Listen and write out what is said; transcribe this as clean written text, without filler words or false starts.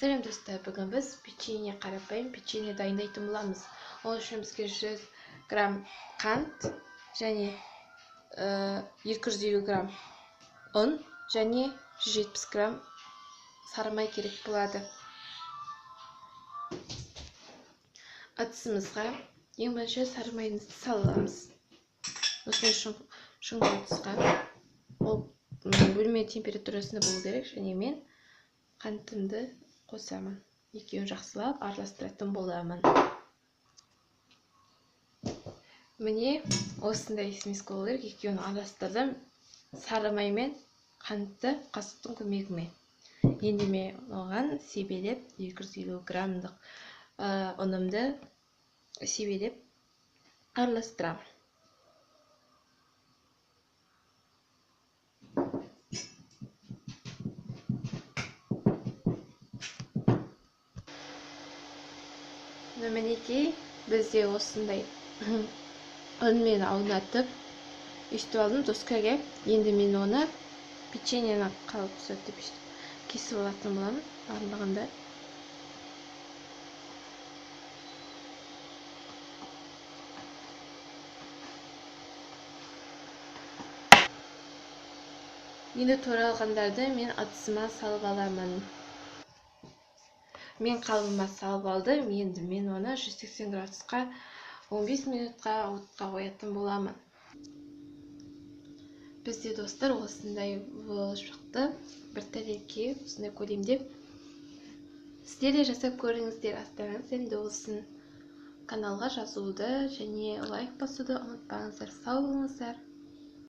Сәлем достар, бүгін біз печенье қарапайым печенье дайындайтын боламыз. Ол үшін бізге 100 грамм қант және 250 грамм ұн және 170 грамм сары май керек болады. Ыдысымызға ең бірінші сары майымызды саламыз. Осындай шұңғыл ыдысқа. Ол бөлме температурасында болу керек, және мен қантымды қосамын. Екеуін жақсылап араластыратын боламын. Міне осындай смеска болу керек. Екеуін араластырдым сары май мен қантты қасықтың көмегімен. Енді мен оған себелеп 250 граммдық ұнымды себелеп араластырамын. Мінекей бізде осындай ұнмен аунатып өйстіп алдым доскаға. Енді мен оны печеньені қалып ұсатып кесіп алатын боламын барлығында. Енді торалғандарды мен ыдысыма салып аламын. Мен қалбыма салып алдым. Енді мен оны 180 градусқа 15 минутқа отқа қоятын боламын. Бізде достар осындай болып шықты. Бір тәлепке осындай көлемде. Сіздер де жасап көріңіздер. Астарыңыз сәнді болсын. Каналға жазуды және лайк басуды ұмытпаңыздар. Сау болыңыздар.